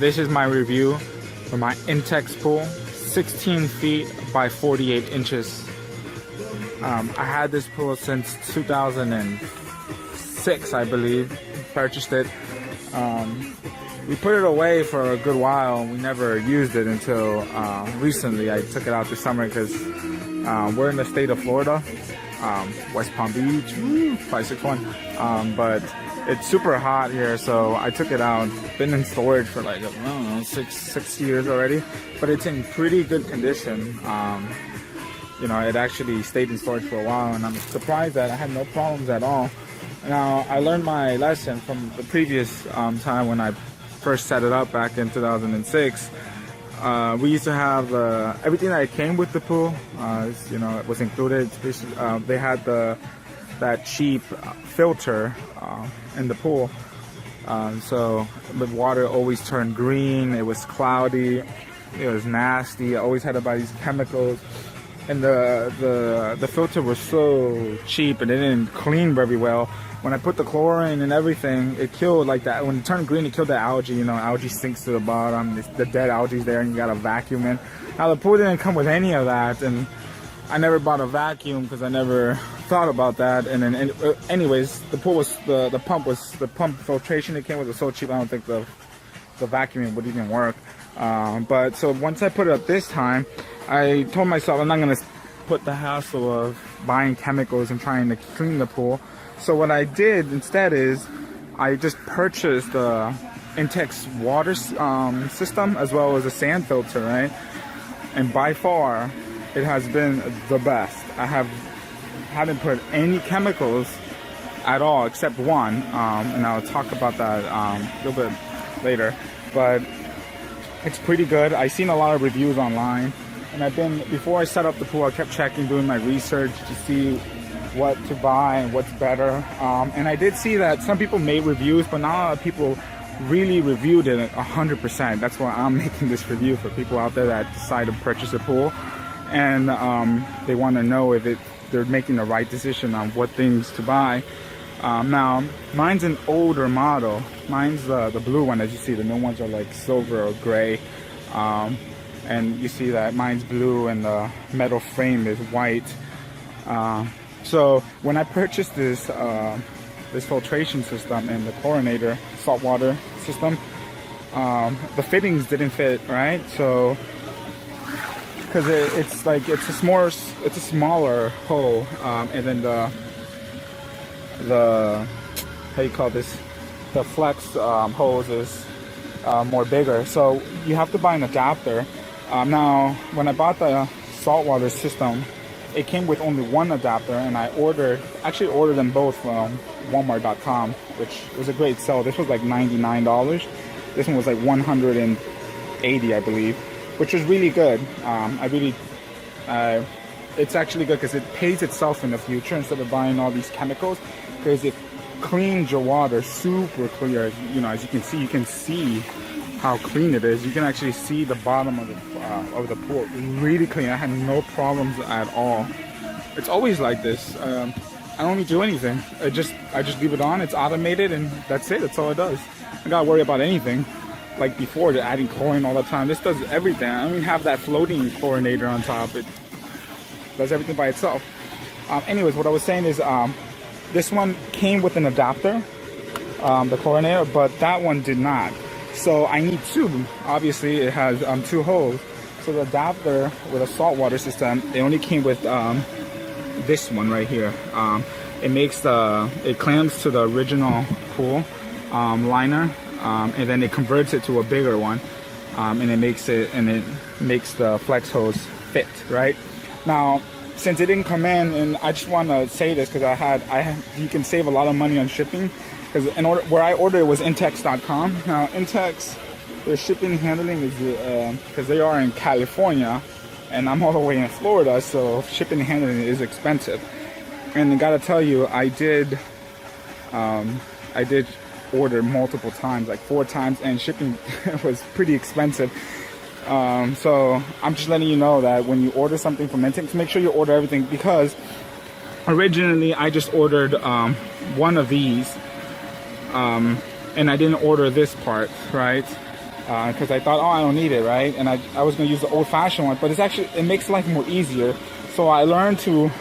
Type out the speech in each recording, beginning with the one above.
This is my review for my Intex pool, 16 feet by 48 inches. I had this pool since 2006, I believe. Purchased it. We put it away for a good while. We never used it until recently. I took it out this summer because we're in the state of Florida, West Palm Beach, 561. But it's super hot here, so I took it out. Been in storage for like, I don't know, six years already, but it's in pretty good condition. You know, it actually stayed in storage for a while, and I'm surprised that I had no problems at all. Now, I learned my lesson from the previous time when I first set it up back in 2006. We used to have everything that came with the pool, you know, it was included. They had that cheap filter in the pool, so the water always turned green. It was cloudy, it was nasty. I always had to buy these chemicals, and the filter was so cheap and it didn't clean very well. When I put the chlorine and everything, it killed like that. When it turned green, it killed the algae. You know, algae sinks to the bottom. The dead algae's there, and you gotta vacuum in. Now the pool didn't come with any of that, and I never bought a vacuum because I never thought about that. And then, anyways, the pool was the pump filtration it came with was so cheap. I don't think the vacuuming would even work. But so once I put it up this time, I told myself I'm not gonna put the hassle of buying chemicals and trying to clean the pool. So what I did instead is I just purchased the Intex water system as well as a sand filter, right? And by far, it has been the best. I haven't put any chemicals at all except one, and I'll talk about that a little bit later. But it's pretty good. I've seen a lot of reviews online, and before I set up the pool, I kept checking, doing my research to see what to buy and what's better. And I did see that some people made reviews, but not a lot of people really reviewed it 100%. That's why I'm making this review for people out there that decide to purchase a pool, and they want to know if they're making the right decision on what things to buy. Now, mine's an older model. Mine's the blue one. As you see, the new ones are like silver or gray. And you see that mine's blue and the metal frame is white. So when I purchased this filtration system and the chlorinator saltwater system, the fittings didn't fit, right? So because it's a smaller hole, and then the how you call this, the flex hose is more bigger. So you have to buy an adapter. Now when I bought the saltwater system, it came with only one adapter, and I actually ordered them both from Walmart.com, which was a great sell. This was like $99. This one was like $180, I believe, which was really good. It's actually good because it pays itself in the future instead of buying all these chemicals, because it cleans your water super clear. You know, as you can see how clean it is. You can actually see the bottom of the pool, really clean. I had no problems at all. It's always like this. I don't need to do anything. I just leave it on. It's automated, and that's it. That's all it does. I gotta worry about anything like before, adding chlorine all the time. This does everything. I don't even have that floating chlorinator on top. It does everything by itself. Anyways, what I was saying is this one came with an adapter, the chlorinator, but that one did not. So I need two. Obviously, it has two holes. So the adapter with a saltwater system, it only came with this one right here. It clamps to the original pool liner, and then it converts it to a bigger one, and it makes the flex hose fit, right? Now, since it didn't come in, and I just want to say this because you can save a lot of money on shipping. Because where I ordered it was Intex.com. Now Intex, their shipping and handling is because they are in California, and I'm all the way in Florida, so shipping and handling is expensive. And I gotta tell you, I did order multiple times, like 4 times, and shipping was pretty expensive. So I'm just letting you know that when you order something from Intex, make sure you order everything, because originally I just ordered one of these. And I didn't order this part, right? because I thought, oh, I don't need it, right? And I was gonna use the old-fashioned one, but it makes life more easier. So I learned to,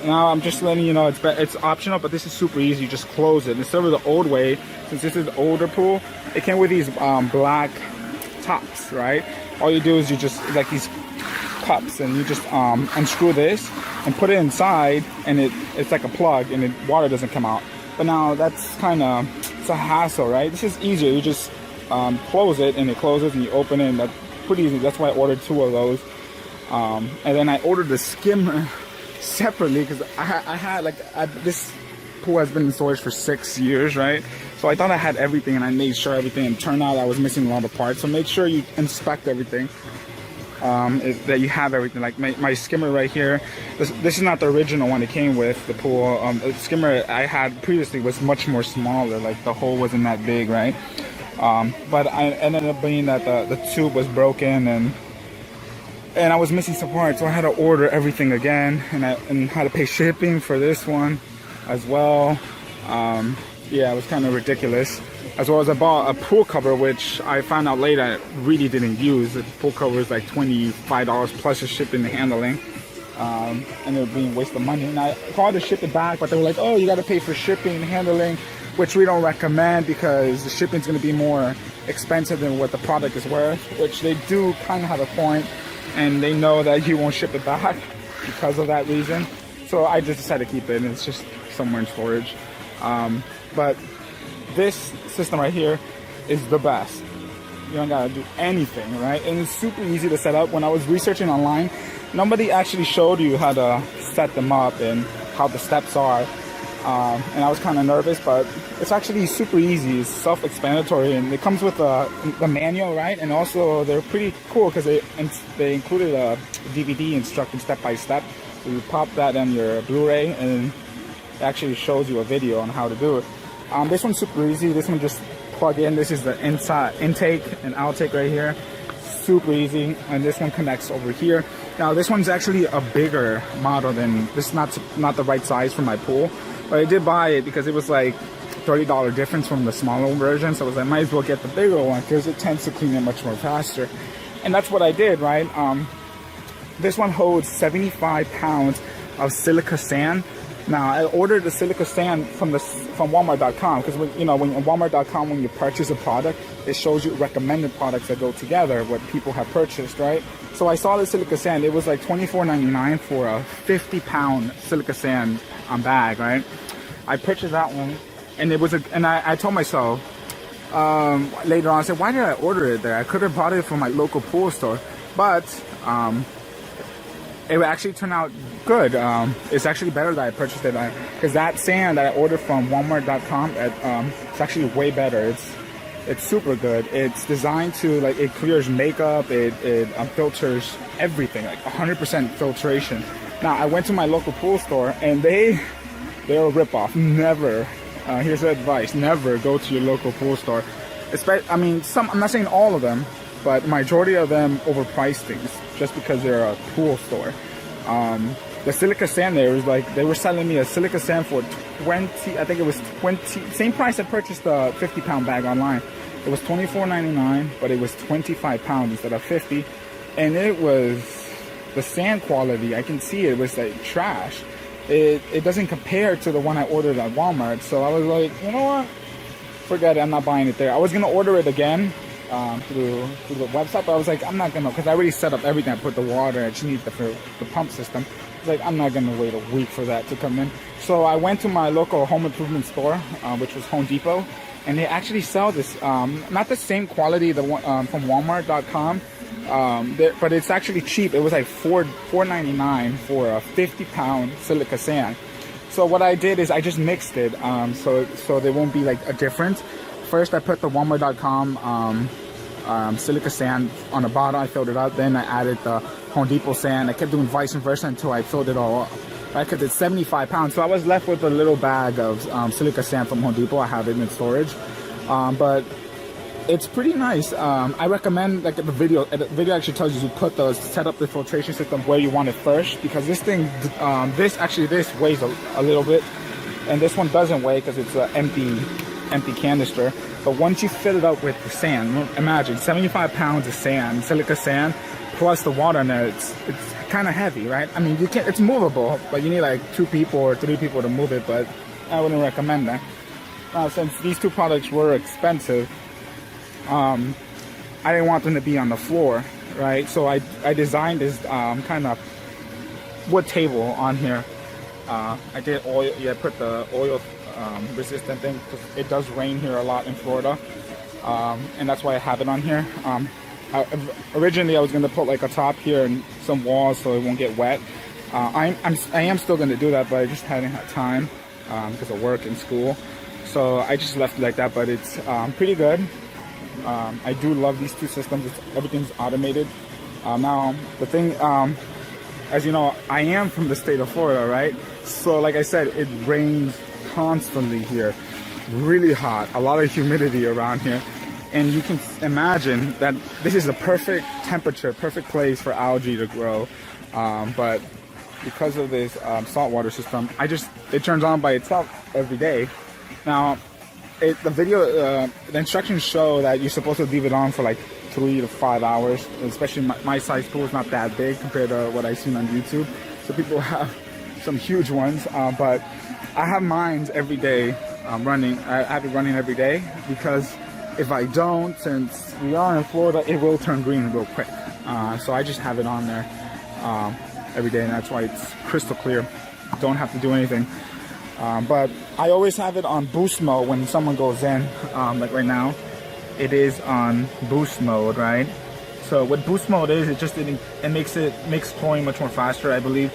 now I'm just letting you know, it's optional, but this is super easy. You just close it instead of the old way. Since this is the older pool, it came with these black tops, right? All you do is you just, like these cups, and you just unscrew this and put it inside, and it's like a plug, and water doesn't come out. But now that's kind of, it's a hassle, right? This is easier. You just close it, and it closes, and you open it, and that's pretty easy. That's why I ordered 2 of those. And then I ordered the skimmer separately, because I had this pool has been in storage for 6 years, right? So I thought I had everything, and I made sure everything, and turned out I was missing a lot of parts. So make sure you inspect everything, that you have everything. Like my skimmer right here, this is not the original one it came with, the pool. The skimmer I had previously was much more smaller, like the hole wasn't that big, right? But I ended up being that the tube was broken, and I was missing some parts, so I had to order everything again, and had to pay shipping for this one as well. Yeah, it was kind of ridiculous. As well as I bought a pool cover, which I found out later I really didn't use. The pool cover is like $25 plus the shipping and handling. And it was being a waste of money. And I called to ship it back, but they were like, oh, you got to pay for shipping and handling, which we don't recommend, because the shipping is going to be more expensive than what the product is worth, which they do kind of have a point, and they know that you won't ship it back because of that reason. So I just decided to keep it, and it's just somewhere in storage. But this system right here is the best. You don't gotta do anything, right? And it's super easy to set up. When I was researching online, nobody actually showed you how to set them up and how the steps are. And I was kind of nervous, but it's actually super easy. It's self-explanatory, and it comes with the manual, right? And also they're pretty cool because they included a DVD instructing step by step. So you pop that on your Blu-ray, and it actually shows you a video on how to do it. This one's super easy. This one just plug in. This is the inside intake and outtake right here. Super easy. And this one connects over here. Now this one's actually a bigger model than this. Is not the right size for my pool, but I did buy it because it was like $30 difference from the smaller version. So I was like, might as well get the bigger one because it tends to clean it much more faster. And that's what I did, right? This one holds 75 pounds of silica sand. Now I ordered the silica sand from Walmart.com, because when Walmart.com, when you purchase a product, it shows you recommended products that go together, what people have purchased, right? So I saw the silica sand. It was like $24.99 for a 50-pound silica sand bag, right? I purchased that one, and it was I told myself later on, I said, why did I order it there? I could have bought it from my local pool store, but it actually turned out good. It's actually better that I purchased it, because that sand that I ordered from Walmart.com, it's actually way better. It's super good. It's designed to, like, it clears makeup, it filters everything, like 100% filtration. Now I went to my local pool store, and they're a ripoff. Never. Here's the advice: never go to your local pool store. I mean, I'm not saying all of them, but majority of them overprice things just because they're a pool store. The silica sand there was like, they were selling me a silica sand for 20, I think it was 20, same price I purchased the 50-pound bag online. It was $24.99, but it was 25 pounds instead of 50. And it was, the sand quality, I can see it was like trash. It doesn't compare to the one I ordered at Walmart. So I was like, you know what? Forget it, I'm not buying it there. I was gonna order it again through the website, but I was like, I'm not gonna, because I already set up everything. I put the water, I just need the pump system. I was like, I'm not gonna wait a week for that to come in. So I went to my local home improvement store, which was Home Depot, and they actually sell this, not the same quality the one from Walmart.com, but it's actually cheap. It was like $4.99 for a 50-pound silica sand. So what I did is I just mixed it, so there won't be like a difference. First, I put the Walmart.com silica sand on the bottom. I filled it up. Then I added the Home Depot sand. I kept doing vice versa until I filled it all up. Right, because it's 75 pounds. So I was left with a little bag of silica sand from Home Depot. I have it in storage, but it's pretty nice. I recommend, like, the video actually tells you to set up the filtration system where you want it first, because this thing, this weighs a little bit, and this one doesn't weigh because it's an empty empty canister. But once you fill it up with the sand, imagine 75 pounds of sand, silica sand, plus the water in there, it's kind of heavy, right? I mean, you can't, it's movable, but you need like 2 people or 3 people to move it, but I wouldn't recommend that. Since these 2 products were expensive, I didn't want them to be on the floor, right? So I designed this kind of wood table on here. I did oil, yeah, put the oil resistant thing, because it does rain here a lot in Florida, and that's why I have it on here. Originally I was going to put like a top here and some walls so it won't get wet. I am still going to do that, but I just hadn't had time because of work and school, so I just left it like that. But it's pretty good. I do love these 2 systems. Everything's automated. Now the thing, as you know, I am from the state of Florida, right? So like I said, it rains constantly here, really hot, a lot of humidity around here, and you can imagine that this is a perfect temperature, perfect place for algae to grow. But because of this saltwater system, it turns on by itself every day. Now the instructions show that you're supposed to leave it on for like 3 to 5 hours, especially my size pool is not that big compared to what I've seen on YouTube, so people have some huge ones, but I have mine every day running. I have it running every day, because if I don't, since we are in Florida, it will turn green real quick. So I just have it on there every day, and that's why it's crystal clear. Don't have to do anything. But I always have it on boost mode when someone goes in, like right now. It is on boost mode, right? So what boost mode is, it makes chlorine much more faster, I believe.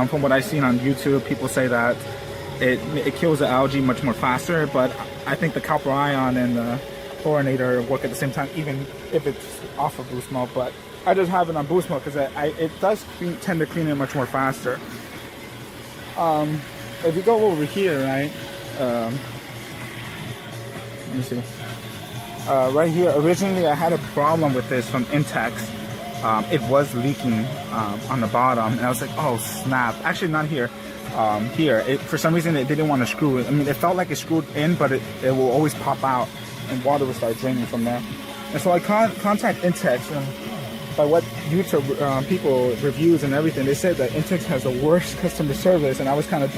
From what I've seen on YouTube, people say that it kills the algae much more faster, but I think the copper ion and the chlorinator work at the same time, even if it's off of boost mode. But I just have it on boost mode because it does tend to clean it much more faster. If you go over here, right? Let me see. Right here, originally I had a problem with this from Intex. It was leaking on the bottom, and I was like, oh snap. Actually not here. Here, for some reason it didn't want to screw it. I mean, it felt like it screwed in, but it will always pop out and water will start draining from there. And so I contact Intex, and by what YouTube people reviews and everything, they said that Intex has the worst customer service, and I was kind of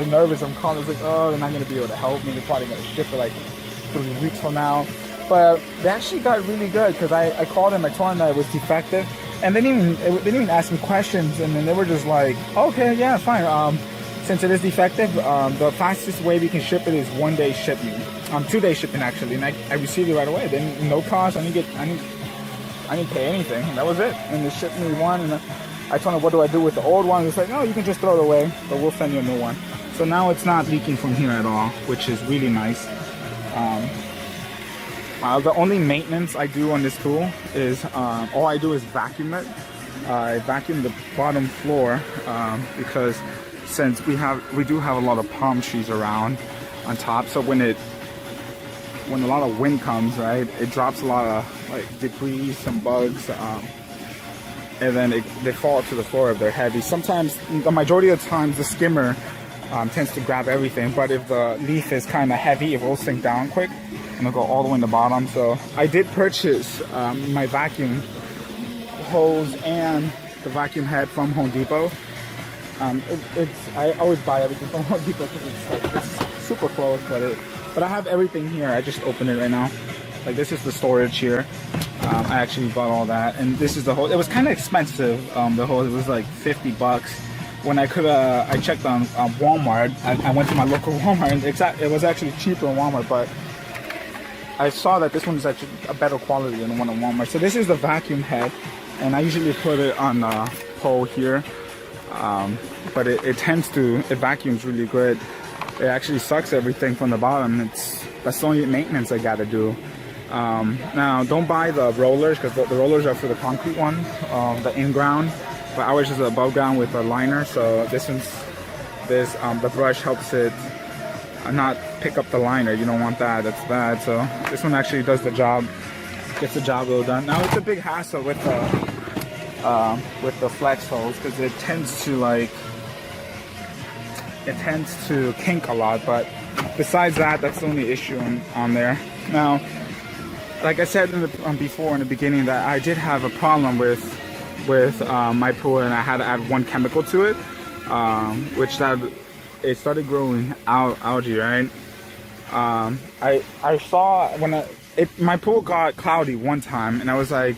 nervous. I'm calling, I was like, oh, they're not going to be able to help me. They're probably going to ship it like 3 weeks from now. But they actually got really good, because I called them, I told them that it was defective, and they didn't even ask me questions, and then they were just like, okay, yeah, fine. Since it is defective, the fastest way we can ship it is 1-day shipping. 2-day shipping actually, and I received it right away. Then no cost. I didn't pay anything. That was it. And they shipped me one, and I told them, what do I do with the old one? It's like, no, you can just throw it away, but we'll send you a new one. So now it's not leaking from here at all, which is really nice. The only maintenance I do on this tool is all I do is vacuum it. I vacuum the bottom floor because since we do have a lot of palm trees around on top, so when a lot of wind comes, right, it drops a lot of like debris, some bugs, and then they fall to the floor if they're heavy. Sometimes, the majority of the times, the skimmer tends to grab everything, but if the leaf is kind of heavy, it will sink down quick and it'll go all the way in the bottom. So I did purchase my vacuum hose and the vacuum head from Home Depot. I always buy everything from Home Depot because it's super close, but I have everything here. I just opened it right now. Like, this is the storage here. I actually bought all that, and this is the hose. It was kind of expensive. The hose, it was like $50. When I checked on Walmart. I went to my local Walmart, and it was actually cheaper in Walmart, but I saw that this one is actually a better quality than the one in Walmart. So this is the vacuum head, and I usually put it on the pole here, but it vacuums really good. It actually sucks everything from the bottom. That's the only maintenance I gotta do. Now, don't buy the rollers, because the rollers are for the concrete one, the in-ground, but ours is above ground with a liner. So the brush helps it not pick up the liner. You don't want that. That's bad. So this one actually does the job, gets the job well done. Now, it's a big hassle with the flex hose, because it tends to kink a lot, but besides that, that's the only issue on there. Now, like I said before in the beginning, that I did have a problem with my pool, and I had to add one chemical to it, which it started growing algae, right? I saw when my pool got cloudy one time, and I was like,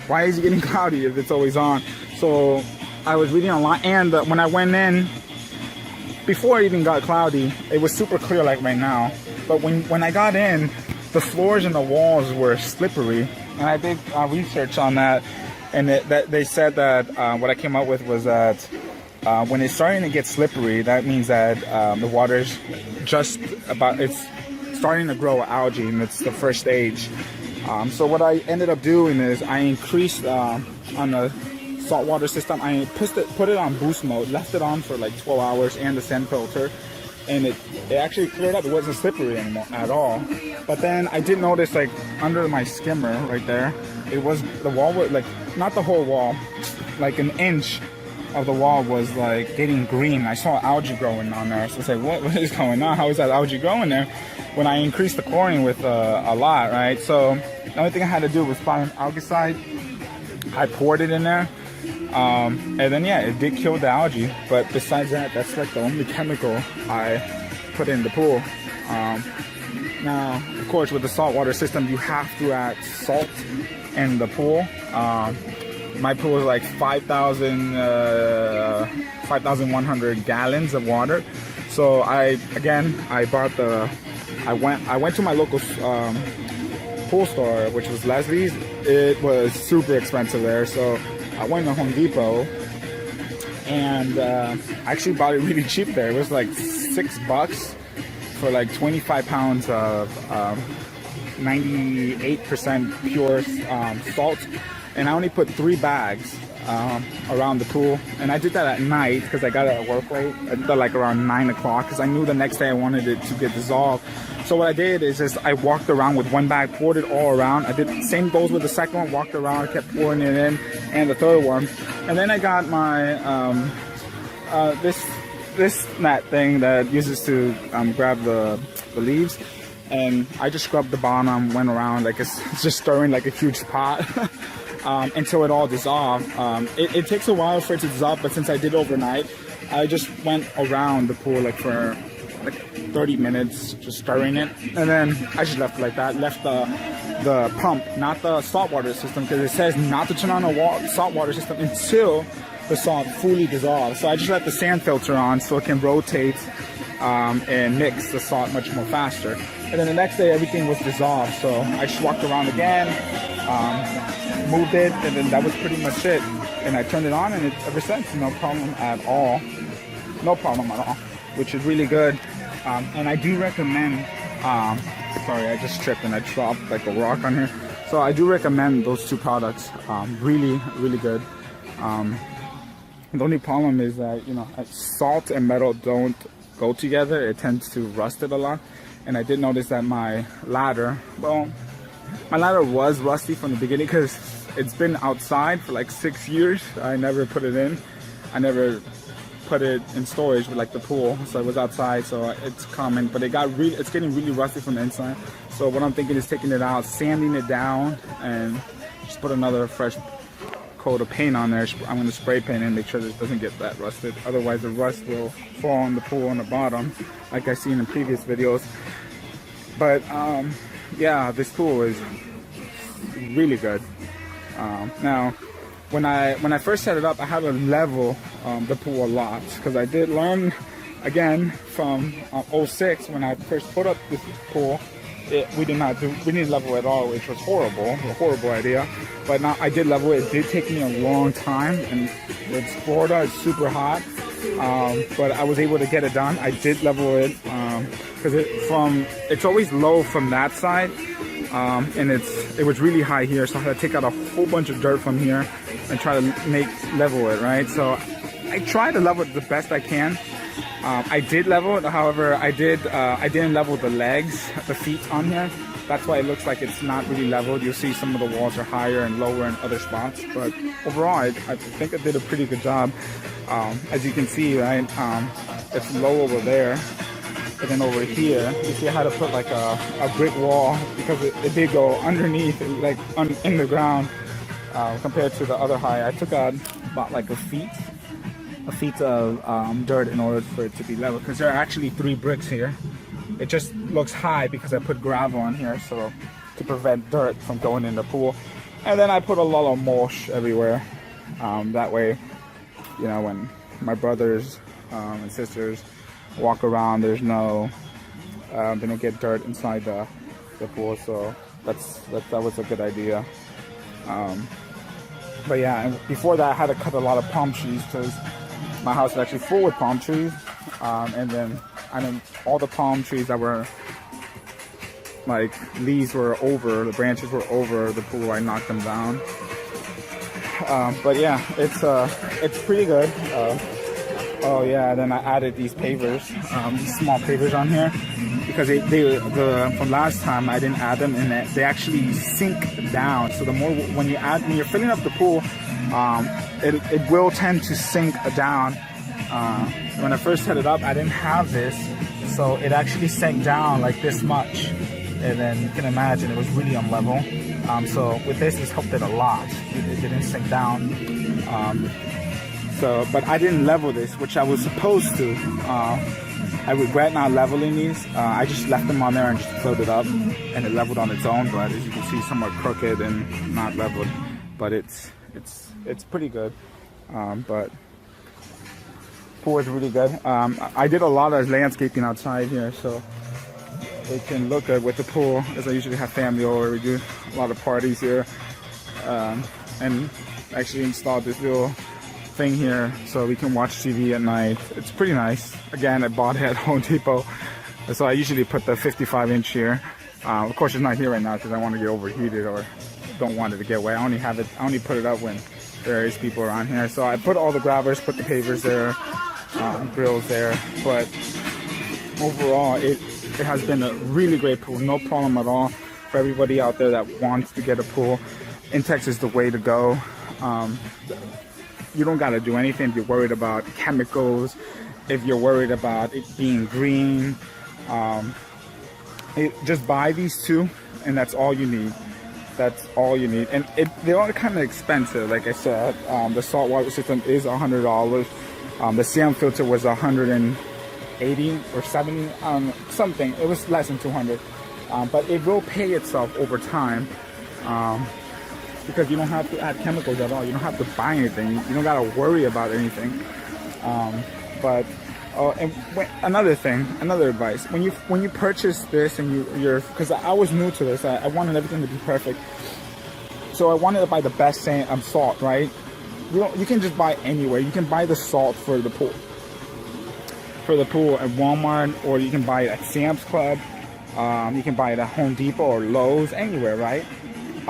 why is it getting cloudy if it's always on? So I was reading online, and when I went in, before it even got cloudy, it was super clear like right now. But when I got in, the floors and the walls were slippery, and I did research on that, and they said that what I came up with was that when it's starting to get slippery, that means that the water's just about, it's starting to grow algae, and it's the first stage. So what I ended up doing is I increased on the saltwater system. I put it on boost mode, left it on for like 12 hours, and the sand filter, and it actually cleared up. It wasn't slippery anymore at all. But then I did notice, like under my skimmer right there, it was, the wall was like, not the whole wall, like an inch of the wall was like getting green. I saw algae growing on there, so I was like, what is going on? How is that algae growing there when I increased the chlorine with a lot, right? So the only thing I had to do was find algicide. I poured it in there, and then yeah, it did kill the algae. But besides that, that's like the only chemical I put in the pool. Now, of course, with the saltwater system, you have to add salt in the pool. My pool is like 5,100 gallons of water. So I went to my local pool store, which was Leslie's. It was super expensive there, so I went to Home Depot, and I actually bought it really cheap there. It was like $6 for like 25 pounds of 98% pure salt. And I only put 3 bags around the pool, and I did that at night because I got it at work late. I did that like around 9 o'clock because I knew the next day I wanted it to get dissolved. So what I did is just I walked around with 1 bag, poured it all around. I did same goes with the second one, walked around, kept pouring it in, and the third one. And then I got my this mat thing that uses to grab the leaves, and I just scrubbed the bottom, went around like it's just stirring like a huge pot. Until it all dissolved. It takes a while for it to dissolve, but since I did overnight, I just went around the pool like for like 30 minutes, just stirring it, and then I just left it like that. Left the pump, not the saltwater system, because it says not to turn on the saltwater system until the salt fully dissolves. So I just left the sand filter on so it can rotate and mix the salt much more faster. And then the next day everything was dissolved, so I just walked around again, moved it, and then that was pretty much it. And I turned it on, and ever since, no problem at all. No problem at all, which is really good. And I do recommend, sorry, I just tripped and I dropped like a rock on here. So I do recommend those 2 products, really, really good. The only problem is that, you know, salt and metal don't go together. It tends to rust it a lot. And I did notice that my ladder, well, my ladder was rusty from the beginning because it's been outside for like 6 years. I never put it in. I never put it in storage with like the pool, so it was outside, so it's common. But it's getting really rusty from the inside. So what I'm thinking is taking it out, sanding it down, and just put another fresh coat of paint on there. I'm going to spray paint and make sure that it doesn't get that rusted. Otherwise, the rust will fall on the pool on the bottom, like I've seen in previous videos. But yeah, this pool is really good. Now, when I first set it up, I had to level the pool a lot, because I did learn again from 06 when I first put up this pool. We didn't level it at all, which was horrible, a horrible idea. But now I did level it. It did take me a long time, and it's Florida, it's super hot. But I was able to get it done. I did level it because it's always low from that side, and it was really high here. So I had to take out a whole bunch of dirt from here and try to level it, right? So I tried to level it the best I can. I did level it, however, I didn't level the legs, the feet on here. That's why it looks like it's not really leveled. You'll see some of the walls are higher and lower in other spots, but overall, I think I did a pretty good job. As you can see, right, it's low over there, And then over here, you see I had to put like a brick wall because it did go underneath, like in the ground, compared to the other height. I took out about like a feet of dirt in order for it to be level, because there are actually 3 bricks here. It just looks high because I put gravel on here, so to prevent dirt from going in the pool. And then I put a lot of mulch everywhere. That way, you know, when my brothers and sisters walk around, there's no, they don't get dirt inside the pool. So that was a good idea. But yeah, and before that, I had to cut a lot of palm trees because my house is actually full with palm trees. And then all the palm trees that were like leaves were over, the branches were over the pool, I knocked them down. But yeah, it's pretty good. Oh yeah, then I added these pavers, these small pavers on here, because from last time I didn't add them, and they actually sink down. So the more when you're filling up the pool, it will tend to sink down. When I first set it up, I didn't have this, so it actually sank down like this much, and then you can imagine it was really unlevel. So with this, it's helped it a lot. It didn't sink down. But I didn't level this, which I was supposed to. I regret not leveling these. I just left them on there and just filled it up, and it leveled on its own. But as you can see, somewhat crooked and not leveled. But it's pretty good. But pool is really good. I did a lot of landscaping outside here, so it can look good with the pool, as I usually have family over. We do a lot of parties here, and actually installed this little thing here so we can watch TV at night. It's pretty nice. Again, I bought it at Home Depot, so I usually put the 55-inch here. Of course, it's not here right now because I want to get overheated or don't want it to get wet. I only put it up when there is people around here. So I put all the grabbers, put the pavers there, grills there. But overall, it has been a really great pool. No problem at all for everybody out there that wants to get a pool. Intex is the way to go. You don't got to do anything if you're worried about chemicals, if you're worried about it being green. Just buy these two, and that's all you need. That's all you need. And they are kind of expensive, like I said. The saltwater system is $100. The sand filter was 180 or 70, something. It was less than 200. But it will pay itself over time. Because you don't have to add chemicals at all. You don't have to buy anything. You don't gotta worry about anything. Another advice: when you purchase this and because I was new to this, I wanted everything to be perfect. So I wanted to buy the best salt, right? You can just buy anywhere. You can buy the salt for the pool. At Walmart, or you can buy it at Sam's Club. You can buy it at Home Depot or Lowe's, anywhere, right?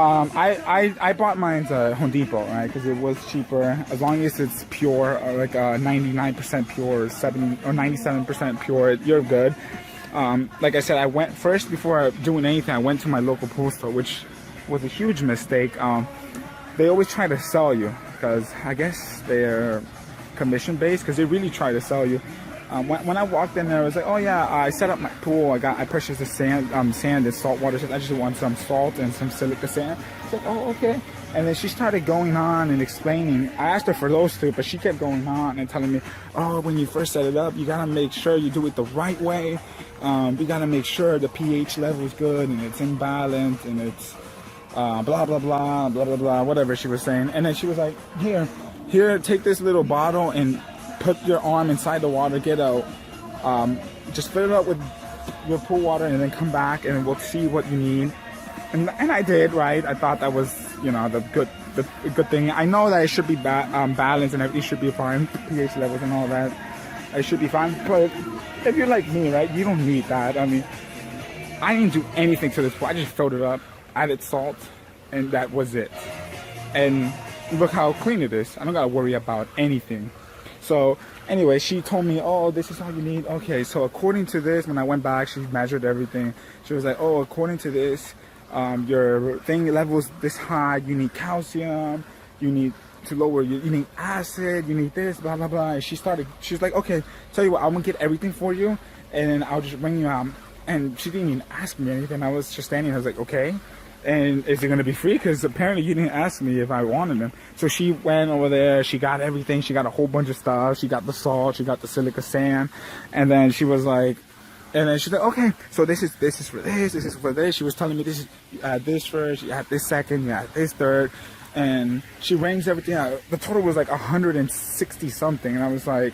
I bought mine at Home Depot, right, because it was cheaper, as long as it's pure, or like 99% pure, or 70 or 97% pure, you're good. Like I said, I went first, before doing anything, I went to my local pool store, which was a huge mistake. They always try to sell you, because I guess they're commission based, because they really try to sell you. When I walked in there, I was like, oh yeah, I set up my pool. I purchased the sand and salt water. I just want some salt and some silica sand. I said, oh, okay. And then she started going on and explaining. I asked her for those two, but she kept going on and telling me, oh, when you first set it up, you gotta make sure you do it the right way. You gotta make sure the pH level is good and it's in balance and it's blah blah blah blah blah blah, whatever she was saying. And then she was like, here, take this little bottle and put your arm inside the water, get out, just fill it up with your pool water, and then come back and we'll see what you need. And I did, right? I thought that was, the good thing. I know that it should be balanced and everything should be fine, pH levels and all that. It should be fine. But if you're like me, right, you don't need that. I mean, I didn't do anything to this pool. I just filled it up, added salt, and that was it. And look how clean it is. I don't gotta worry about anything. So anyway, she told me, oh, this is all you need. Okay, so according to this, when I went back, she measured everything. She was like, oh, according to this, your thing levels this high, you need calcium, you need to lower, you need acid, you need this, blah, blah, blah. And she was like, okay, tell you what, I'm gonna get everything for you. and then I'll just bring you out. And she didn't even ask me anything. I was just standing. I was like, okay. And is it gonna be free? Because apparently you didn't ask me if I wanted them. So she went over there. She got everything. She got a whole bunch of stuff. She got the salt. She got the silica sand. And then she was like, and then she's like, okay. So this is for this. This is for this. She was telling me this is you add this first. You add this second. You add this third. And she rings everything out. The total was like 160 something. And I was like,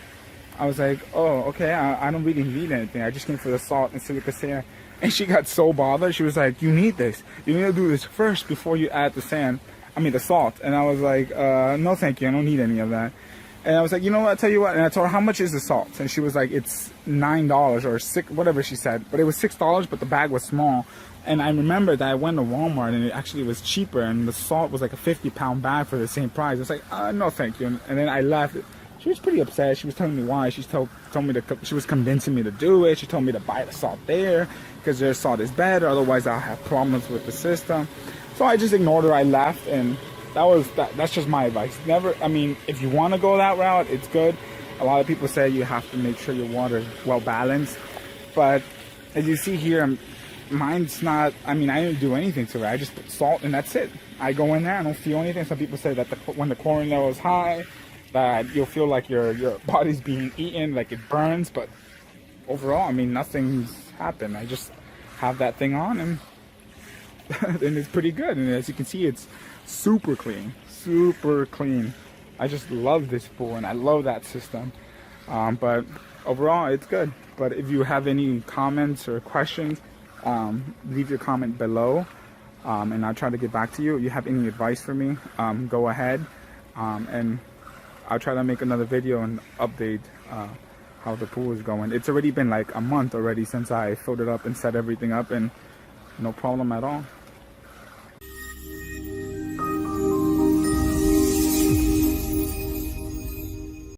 oh, okay. I don't really need anything. I just came for the salt and silica sand. And she got so bothered. She was like, you need this. You need to do this first before you add the sand. I mean, the salt. And I was like, no, thank you. I don't need any of that. And I was like, you know what? I'll tell you what. And I told her, how much is the salt? And she was like, it's $9 or $6, whatever she said. But it was $6, but the bag was small. And I remember that I went to Walmart and it actually was cheaper. And the salt was like a 50-pound bag for the same price. It's like, no, thank you. And then I left. She was pretty upset. She was telling me why. She told me she was convincing me to do it. She told me to buy the salt there because their salt is better. Otherwise, I'll have problems with the system. So I just ignored her. I left, and that's just my advice. Never. I mean, if you want to go that route, it's good. A lot of people say you have to make sure your water is well balanced, but as you see here, mine's not. I mean, I didn't do anything to it. I just put salt, and that's it. I go in there. I don't feel anything. Some people say that when the chlorine level is high, that you'll feel like your body's being eaten, like it burns, but overall, I mean, nothing's happened. I just have that thing on, and and it's pretty good. And as you can see, it's super clean, super clean. I just love this pool, and I love that system. But overall, it's good. But if you have any comments or questions, leave your comment below, and I'll try to get back to you. If you have any advice for me, go ahead, and I'll try to make another video and update how the pool is going. It's already been like a month already since I filled it up and set everything up, and no problem at all.